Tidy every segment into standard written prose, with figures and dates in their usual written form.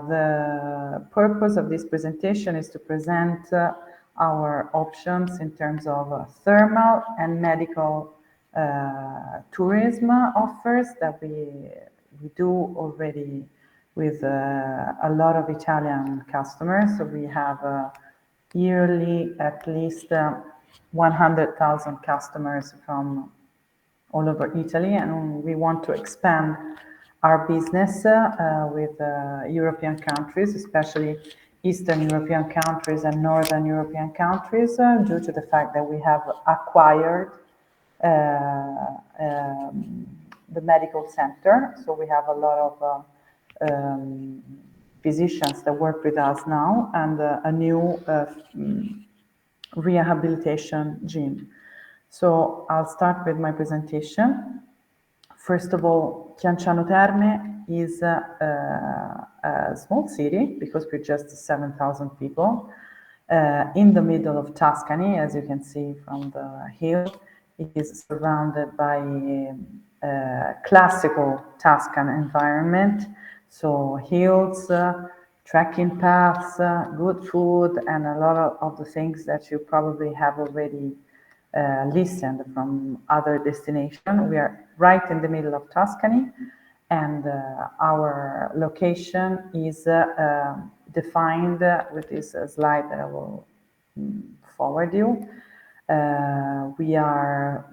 The purpose of this presentation is to present our options in terms of thermal and medical tourism offers that we do already with a lot of Italian customers. So we have yearly at least 100,000 customers from all over Italy, and we want to expand our business with European countries, especially Eastern European countries and Northern European countries, due to the fact that we have acquired the medical center. So we have a lot of physicians that work with us now, and a new rehabilitation gym. So I'll start with my presentation. First of all, Chianciano Terme is a small city because we're just 7,000 people in the middle of Tuscany, as you can see from the hill. It is surrounded by classical Tuscan environment, so hills, trekking paths, good food, and a lot of the things that you probably have already listened from other destinations. We are right in the middle of Tuscany, and our location is defined with this slide that I will forward you. We are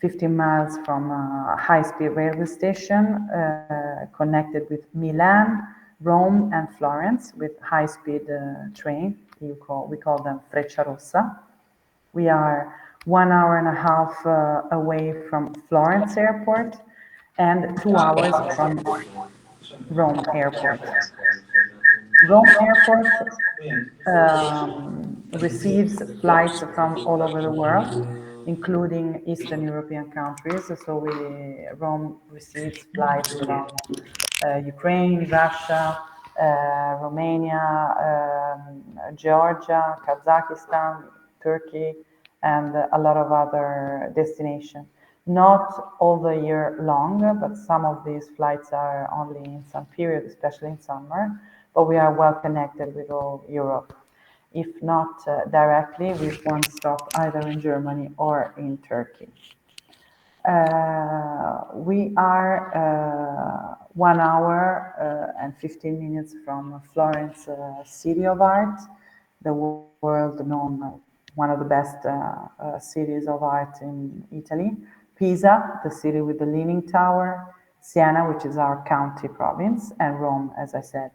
15 miles from a high-speed railway station connected with Milan, Rome, and Florence with high-speed train. We call them Frecciarossa. We are 1 hour and a half away from Florence Airport and 2 hours from Rome Airport. Rome Airport receives flights from all over the world, including Eastern European countries. So Rome receives flights from Ukraine, Russia, Romania, Georgia, Kazakhstan, Turkey, and a lot of other destinations. Not all the year long, but some of these flights are only in some period, especially in summer. But we are well connected with all Europe, if not directly, with one stop either in Germany or in Turkey. We are 1 hour and 15 minutes from Florence, City of Art, the world known, one of the best cities of art in Italy. Pisa, the city with the Leaning Tower. Siena, which is our county province, and Rome, as I said.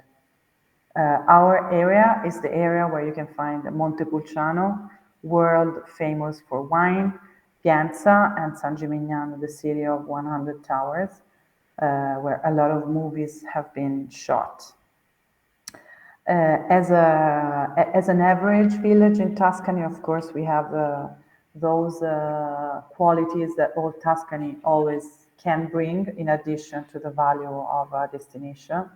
Our area is the area where you can find Montepulciano, world famous for wine, Pienza, and San Gimignano, the city of 100 towers, where a lot of movies have been shot. As an average village in Tuscany, of course, we have those qualities that all Tuscany always can bring, in addition to the value of a destination.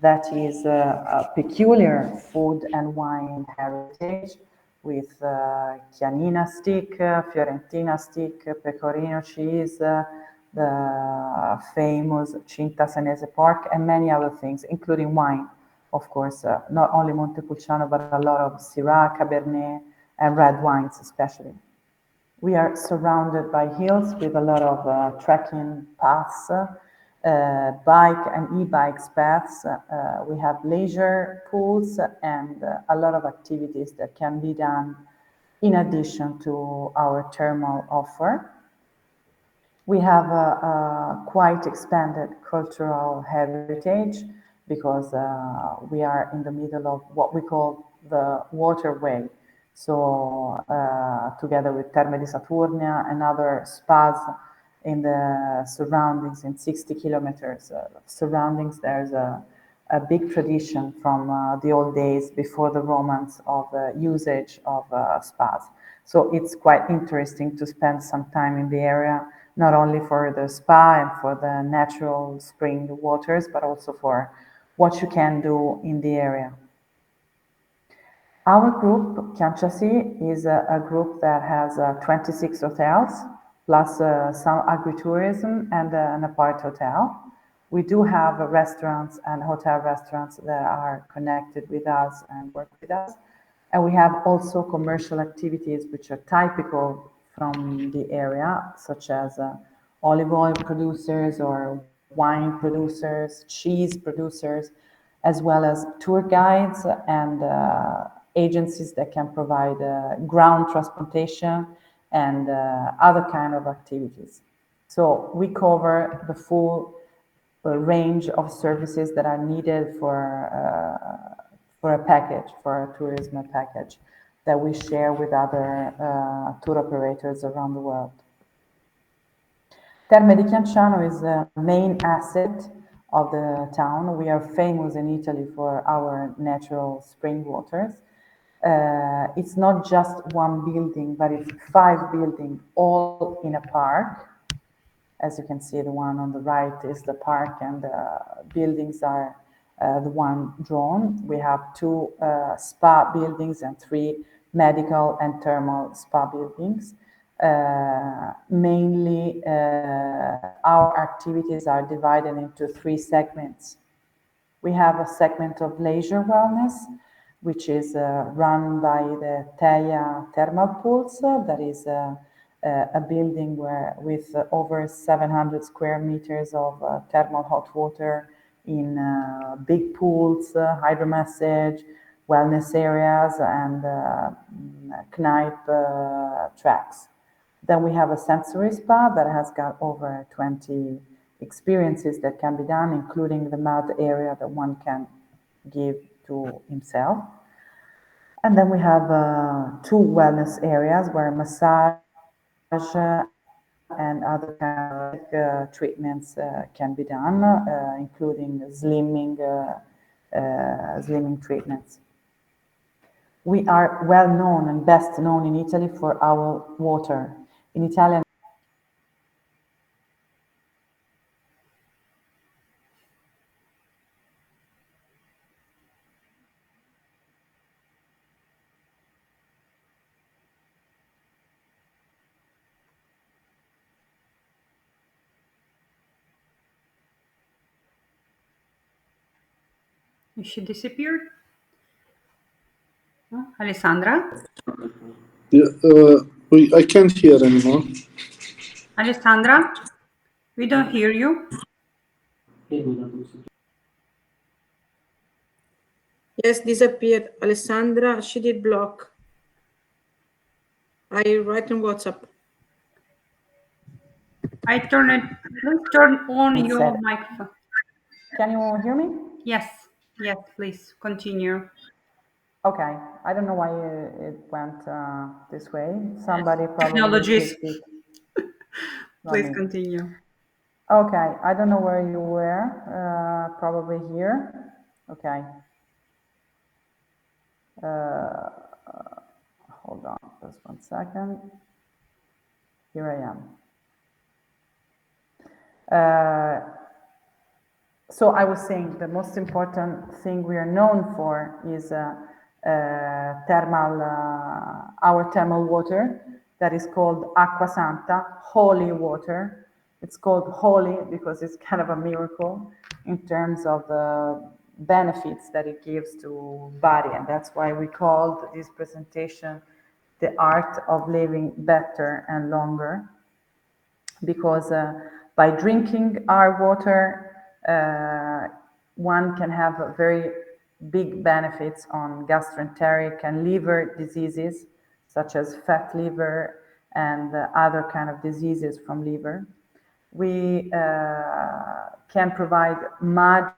That is a peculiar food and wine heritage with Chianina stick, Fiorentina stick, pecorino cheese, the famous Cinta Senese pork, and many other things, including wine. Of course, not only Montepulciano, but a lot of Syrah, Cabernet, and red wines especially. We are surrounded by hills with a lot of trekking paths, bike and e-bikes paths. We have leisure pools and a lot of activities that can be done in addition to our thermal offer. We have a quite expanded cultural heritage because we are in the middle of what we call the waterway. So together with Terme di Saturnia and other spas in the surroundings, in 60 kilometers surroundings, there's a big tradition from the old days before the Romans of usage of spas. So it's quite interesting to spend some time in the area, not only for the spa and for the natural spring waters, but also for what you can do in the area. Our group, Chianciasi, is a group that has 26 hotels, plus some agritourism and an apart hotel. We do have restaurants and hotel restaurants that are connected with us and work with us. And we have also commercial activities which are typical from the area, such as olive oil producers or wine producers, cheese producers, as well as tour guides and agencies that can provide ground transportation and other kind of activities. So we cover the full range of services that are needed for a package, for a tourism package that we share with other tour operators around the world. Terme di Chianciano is the main asset of the town. We are famous in Italy for our natural spring waters. It's not just one building, but it's 5 buildings all in a park. As you can see, the one on the right is the park, and the buildings are the one drawn. We have 2 spa buildings and 3 medical and thermal spa buildings. Mainly, our activities are divided into 3 segments. We have a segment of leisure wellness, which is run by the Teia Thermal Pools. That is a building with over 700 square meters of thermal hot water in big pools, hydromassage, wellness areas, and knife tracks. Then we have a sensory spa that has got over 20 experiences that can be done, including the mud area that one can give to himself. And then we have 2 wellness areas where massage and other kind of treatments can be done, including slimming treatments. We are well known and best known in Italy for our water. In Italian, she disappeared? No? Alessandra? Yeah, I can't hear anymore. Alessandra? We don't hear you. Yes, disappeared. Alessandra, she did block. I write on WhatsApp. Please turn on your microphone. can you hear me? Yes, please continue. Okay, I don't know why it went this way. Somebody probably Technologies. clicked it. Please continue. Okay, I don't know where you were, probably here. Okay. Hold on, just 1 second. Here I am. So I was saying the most important thing we are known for is our thermal water that is called Acqua Santa, holy water. It's called holy because it's kind of a miracle in terms of the benefits that it gives to body, and that's why we called this presentation the art of living better and longer, because by drinking our water, one can have a very big benefits on gastroenteric and liver diseases, such as fat liver and other kind of diseases from liver. We can provide mud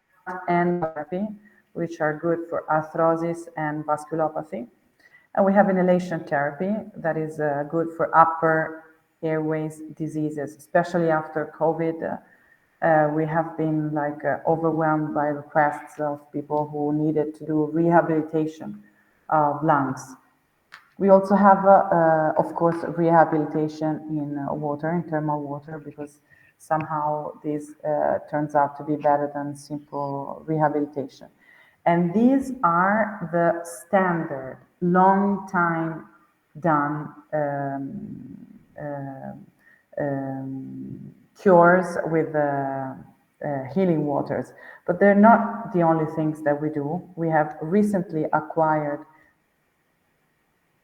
and therapy, which are good for arthrosis and vasculopathy. And we have inhalation therapy that is good for upper airways diseases, especially after COVID. We have been overwhelmed by requests of people who needed to do rehabilitation of lungs. We also have, of course, rehabilitation in water, in thermal water, because somehow this turns out to be better than simple rehabilitation. And these are the standard, long time done cures with healing waters. But they're not the only things that we do. We have recently acquired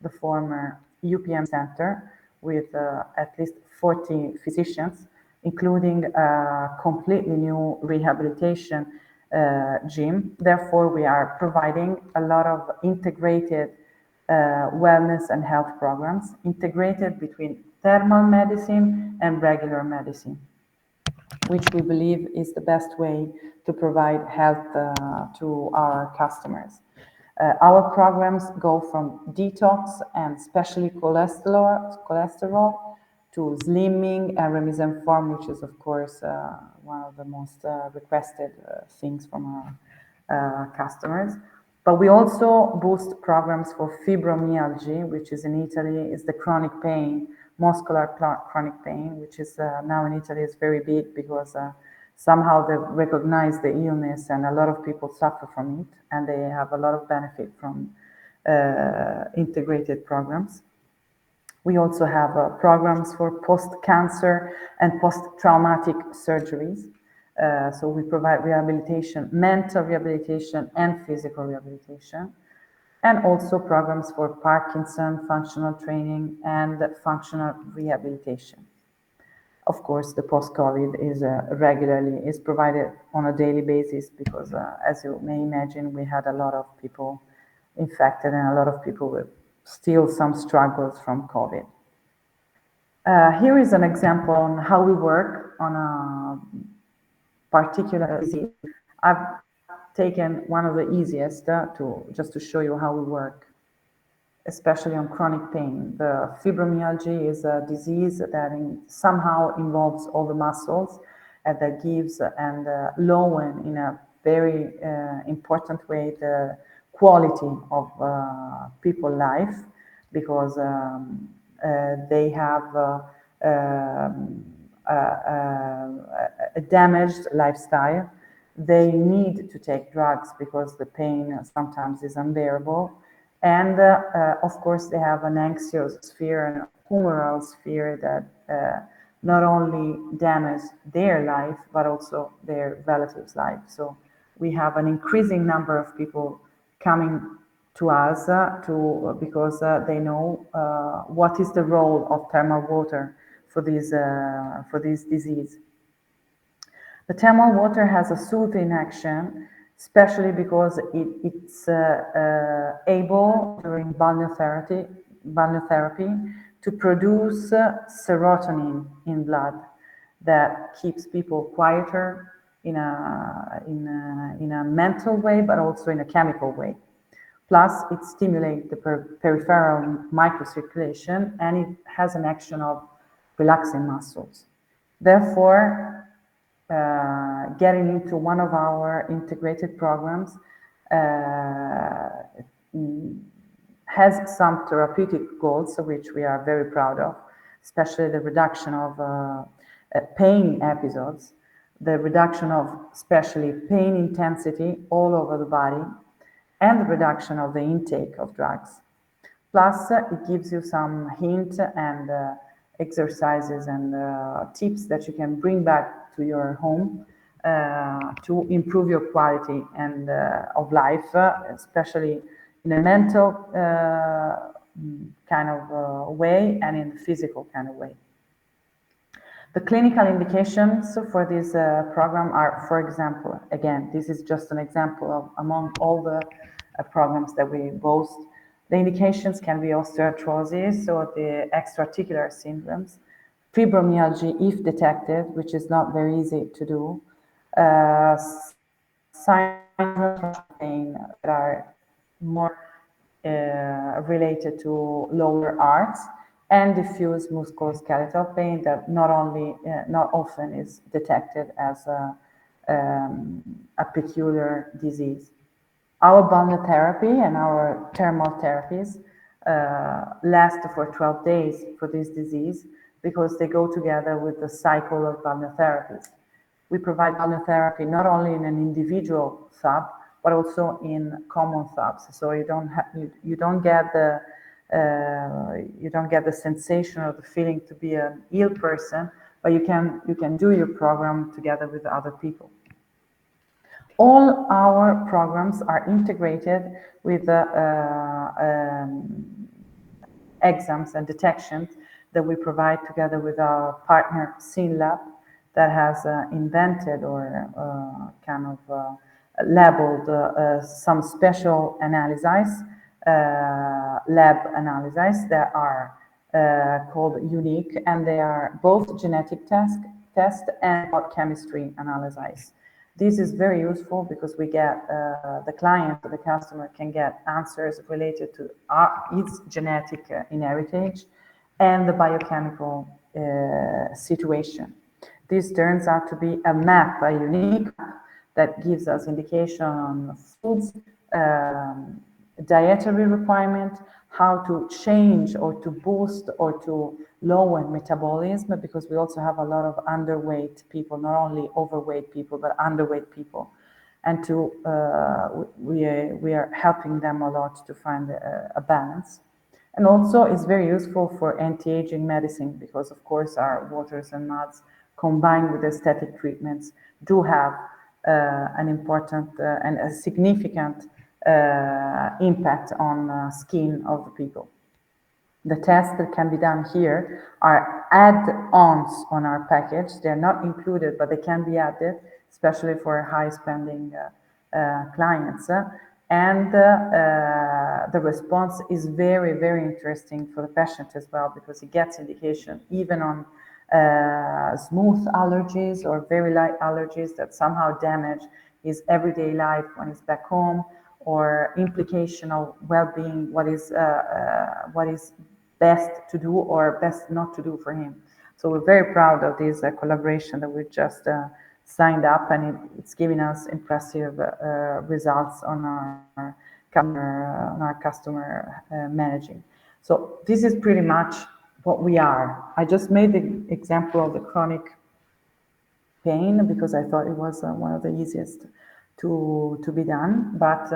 the former UPM center with at least 40 physicians, including a completely new rehabilitation gym. Therefore, we are providing a lot of integrated wellness and health programs, integrated between thermal medicine and regular medicine, which we believe is the best way to provide health to our customers. Our programs go from detox and especially cholesterol to slimming and remise en forme, which is of course one of the most requested things from our customers. But we also boost programs for fibromyalgia, which is in Italy, is the chronic pain, muscular chronic pain, which is now in Italy is very big because somehow they recognize the illness and a lot of people suffer from it, and they have a lot of benefit from integrated programs. We also have programs for post-cancer and post-traumatic surgeries. So we provide rehabilitation, mental rehabilitation and physical rehabilitation, and also programs for Parkinson, functional training and functional rehabilitation. Of course, the post-COVID is regularly provided on a daily basis because, as you may imagine, we had a lot of people infected and a lot of people with still some struggles from COVID. Here is an example on how we work on a particular disease. I've taken one of the easiest just to show you how we work, especially on chronic pain. The fibromyalgia is a disease that somehow involves all the muscles and that gives and lowen in a very important way the quality of people's life, because they have a damaged lifestyle. They need to take drugs because the pain sometimes is unbearable. And of course, they have an anxious sphere and a humoral sphere that not only damage their life, but also their relatives' life. So we have an increasing number of people coming to us because they know what is the role of thermal water for this disease. The thermal water has a soothing action, especially because it's able during balneotherapy to produce serotonin in blood that keeps people quieter in a mental way, but also in a chemical way. Plus, it stimulates the peripheral microcirculation, and it has an action of relaxing muscles. Therefore, getting into one of our integrated programs has some therapeutic goals, which we are very proud of, especially the reduction of pain episodes, the reduction of especially pain intensity all over the body, and the reduction of the intake of drugs. Plus, it gives you some hint and exercises and tips that you can bring back to your home to improve your quality and of life, especially in a mental kind of way and in the physical kind of way. The clinical indications for this program are, for example, again, this is just an example of among all the programs that we boast. The indications can be osteoarthritis or the extra-articular syndromes, fibromyalgia if detected, which is not very easy to do, signs of pain that are more related to lower arts, and diffuse musculoskeletal pain that not often is detected as a peculiar disease. Our balneotherapy and our thermal therapies last for 12 days for this disease because they go together with the cycle of balneotherapies. We provide balneotherapy not only in an individual sub, but also in common subs. So you don't get the sensation or the feeling to be an ill person, but you can do your program together with other people. All our programs are integrated with the exams and detections that we provide together with our partner SynLab, that has invented or kind of labeled some special analyses, lab analyses that are called unique, and they are both genetic test and chemistry analyses. This is very useful because we get the client, the customer can get answers related to its genetic inheritance and the biochemical situation. This turns out to be a map, a unique map that gives us indication on foods, dietary requirement, how to change or to boost or to lower metabolism, because we also have a lot of underweight people, not only overweight people, but underweight people. And to we are helping them a lot to find a balance. And also it's very useful for anti-aging medicine, because of course our waters and muds combined with aesthetic treatments do have an important and a significant impact on skin of the people. The tests that can be done here are add-ons on our package. They're not included, but they can be added, especially for high-spending clients. And the response is very, very interesting for the patient as well, because he gets indication even on smooth allergies or very light allergies that somehow damage his everyday life when he's back home, or implication of well-being, what is best to do or best not to do for him. So we're very proud of this collaboration that we just signed up, and it's giving us impressive results on our customer managing. So this is pretty much what we are. I just made the example of the chronic pain because I thought it was one of the easiest to be done, but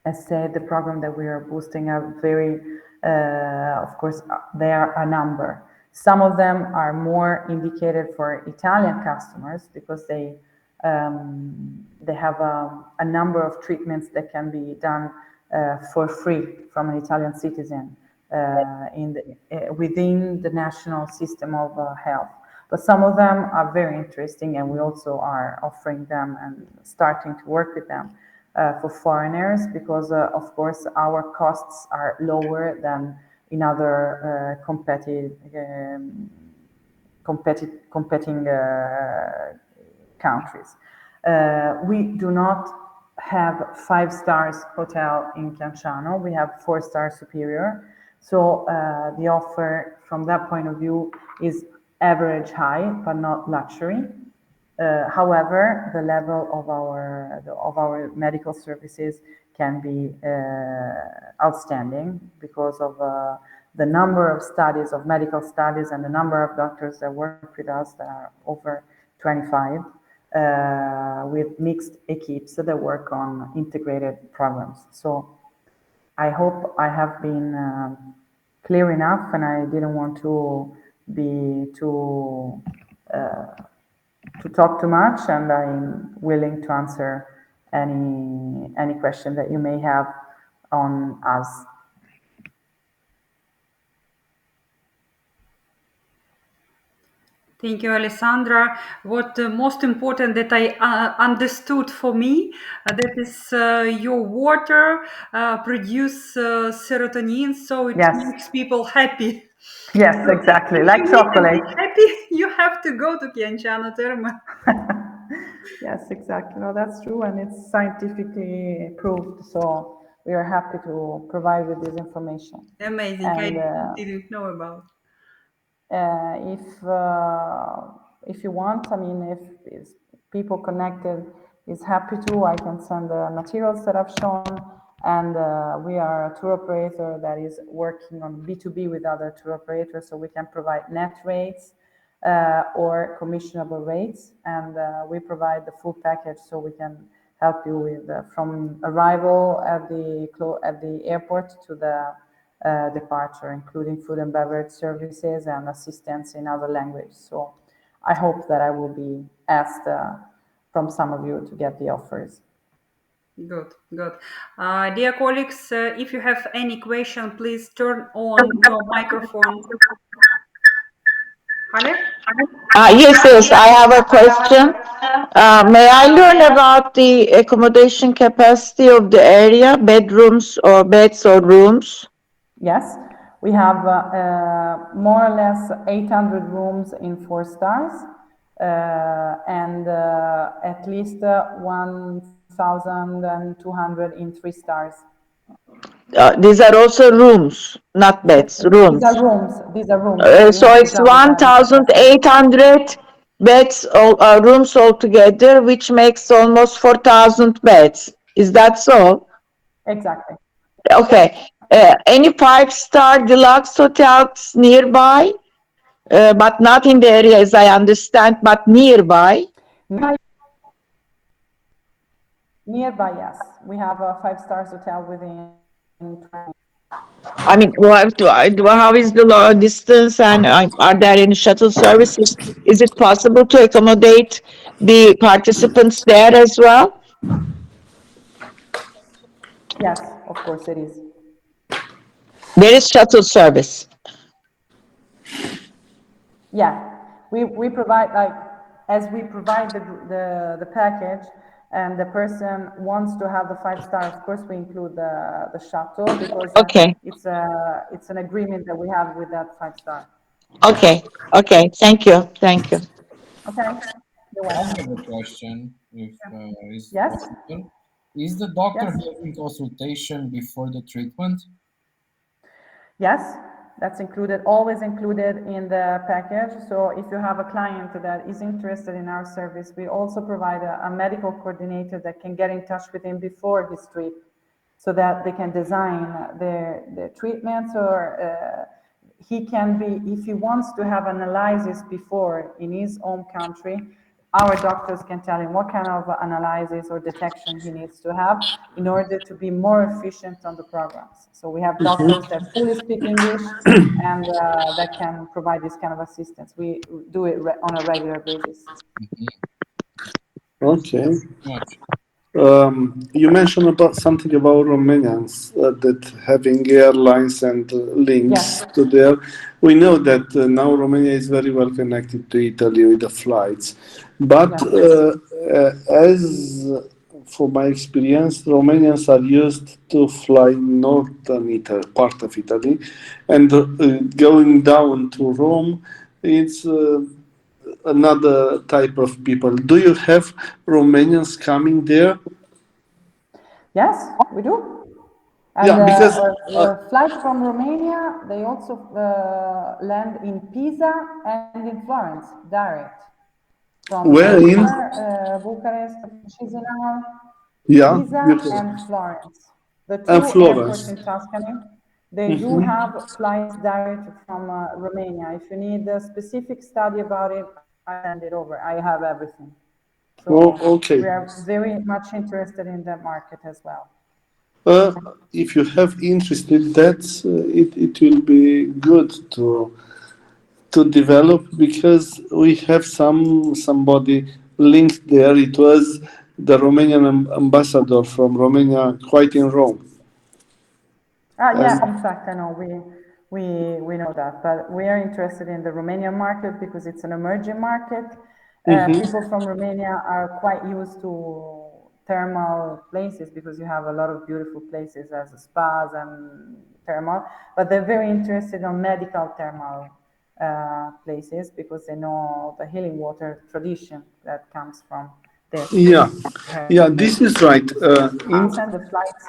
as said, the program that we are boosting are very, of course, there are a number. Some of them are more indicated for Italian customers because they have a number of treatments that can be done for free from an Italian citizen within the national system of health. But some of them are very interesting, and we also are offering them and starting to work with them for foreigners, because of course our costs are lower than in other competing countries. We do not have 5-star hotel in Chianciano. We have 4-star superior. So the offer from that point of view is average high, but not luxury. However, the level of our medical services can be outstanding because of the number of studies, of medical studies, and the number of doctors that work with us, that are over 25, with mixed equipes that work on integrated programs. So I hope I have been clear enough, and I didn't want to be to talk too much, and I'm willing to answer any question that you may have on us. Thank you, Alessandra. What most important that I understood for me, that is your water produce serotonin, so it makes people happy. Yes, exactly, If like you chocolate. need to be happy, you have to go to Chianciano Terme. Yes, exactly. No, that's true, and it's scientifically proved. So we are happy to provide with this information. Amazing. And, I didn't know about. If you want, I mean, if people connected is happy to, I can send the materials that I've shown. And we are a tour operator that is working on B2B with other tour operators, so we can provide net rates or commissionable rates, and we provide the full package, so we can help you with from arrival at the airport to the departure, including food and beverage services and assistance in other languages. So I hope that I will be asked from some of you to get the offers. Good, good. Dear colleagues, if you have any question, please turn on your microphone. Halep? Yes, I have a question. May I learn about the accommodation capacity of the area, bedrooms or beds or rooms? Yes, we have more or less 800 rooms in 4 stars and at least 1,200 in 3 stars. These are also rooms, not beds, rooms. These are rooms. These are rooms. So it's 1,800 beds, rooms altogether, which makes almost 4,000 beds. Is that so? Exactly. Okay. Any 5-star deluxe hotels nearby? But not in the area, as I understand, but nearby. Nearby, yes. We have a 5-star hotel within 20. I mean, how is the distance and are there any shuttle services? Is it possible to accommodate the participants there as well? Yes, of course it is. There is shuttle service. Yeah, we provide, like, as we provide the package and the person wants to have the 5-star, of course we include the shuttle because Okay. it's an agreement that we have with that 5-star. Okay. Okay. Thank you. Thank you. Okay. You're I welcome. have a question, if is Yes. possible. Is the doctor Yes. having consultation before the treatment? Yes, that's included, always included in the package. So if you have a client that is interested in our service, we also provide a medical coordinator that can get in touch with him before his trip so that they can design their treatments, or he can be, if he wants to have analysis before in his home country, our doctors can tell him what kind of analysis or detection he needs to have in order to be more efficient on the programs. So we have doctors that fully speak English and that can provide this kind of assistance. We do it on a regular basis. Okay. Much. You mentioned about something about Romanians that having airlines and links Yes. to there. We know that now Romania is very well connected to Italy with the flights, but as for my experience, Romanians are used to fly northern Italy, part of Italy, and going down to Rome, it's another type of people. Do you have Romanians coming there? Yes, we do. And Yeah, because flights from Romania, they also land in Pisa and in Florence, direct. From where in? Bucharest, Chisinau, Yeah, Pisa beautiful. and Florence. The two And airports Florence. in Tuscany, they do have flights direct from Romania. If you need a specific study about it, I send it over. I have everything. So Oh, okay. we are very much interested in that market as well. If you have interested, that's it will be good to develop because we have somebody linked there. It was the Romanian ambassador from Romania, quite in Rome. Yeah, in fact, I know we know that, but we are interested in the Romanian market because it's an emerging market. People from Romania are quite used to thermal places because you have a lot of beautiful places as spas and thermal, but they're very interested in medical thermal places because they know the healing water tradition that comes from there. Yeah, this is right. And the flights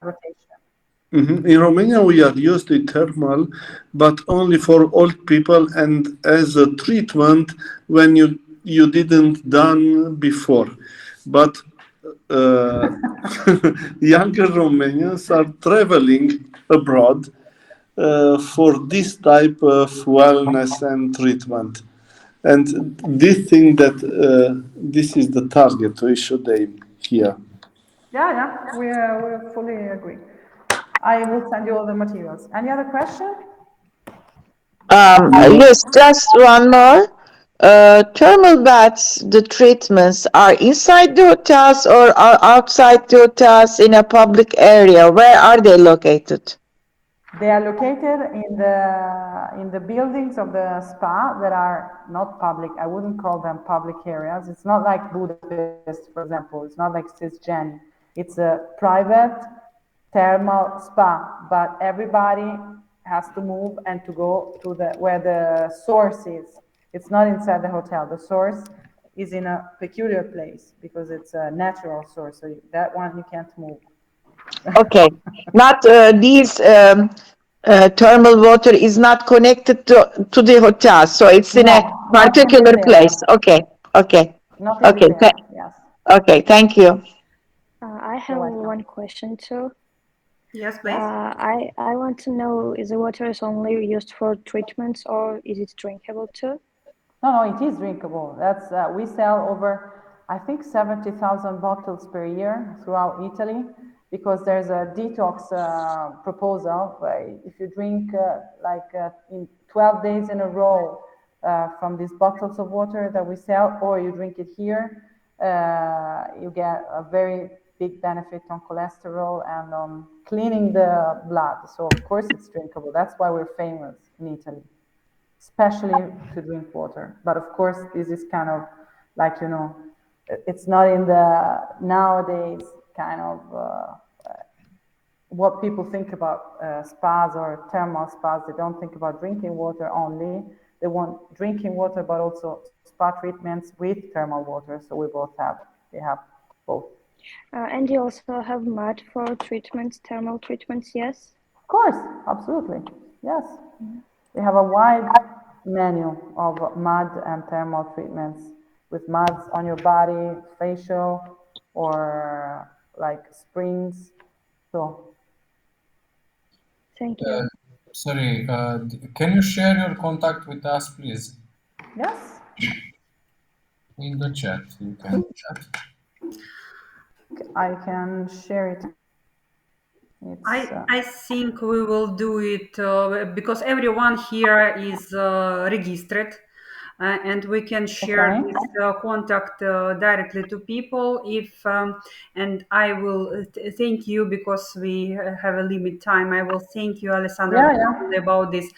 rotation. In Romania, we are used to thermal, but only for old people and as a treatment when you didn't done before. But younger Romanians are traveling abroad for this type of wellness and treatment. And they think that this is the target we should aim here. Yeah, we fully agree. I will send you all the materials. Any other question? Yes, just one more. Thermal baths, the treatments are inside the hotels or are outside the hotels in a public area? Where are they located? They are located in the buildings of the spa that are not public. I wouldn't call them public areas. It's not like Budapest, for example. It's not like Cisgen. It's a private thermal spa, but everybody has to move and to go to the where the source is. It's not inside the hotel. The source is in a peculiar place because it's a natural source. So that one you can't move. Okay, not these thermal water is not connected to the hotel, so it's in a No, not in this particular area. place. Okay, okay, Not in this okay, area. Yes. okay. Thank you. I have You're welcome. one question too. Yes, please. I want to know, is the water is only used for treatments or is it drinkable too? No, it is drinkable. That's we sell over, I think, 70,000 bottles per year throughout Italy because there's a detox proposal. If you drink in 12 days in a row from these bottles of water that we sell, or you drink it here, you get a very big benefit on cholesterol and on cleaning the blood. So of course it's drinkable. That's why we're famous in Italy, especially to drink water. But of course, this is kind of like, it's not in the nowadays kind of what people think about spas or thermal spas. They don't think about drinking water only. They want drinking water, but also spa treatments with thermal water. So we have both. And you also have mud for treatments, thermal treatments, yes? Of course, absolutely. Yes. We have a wide menu of mud and thermal treatments with muds on your body, facial, or like springs. So, Thank you. Sorry, can you share your contact with us, please? yes, In the chat, you can chat. I can share it. I think we will do it because everyone here is registered. And we can share Okay. this contact directly to people and I will thank you because we have a limit time. I will thank you, Alessandra, Yeah. about this.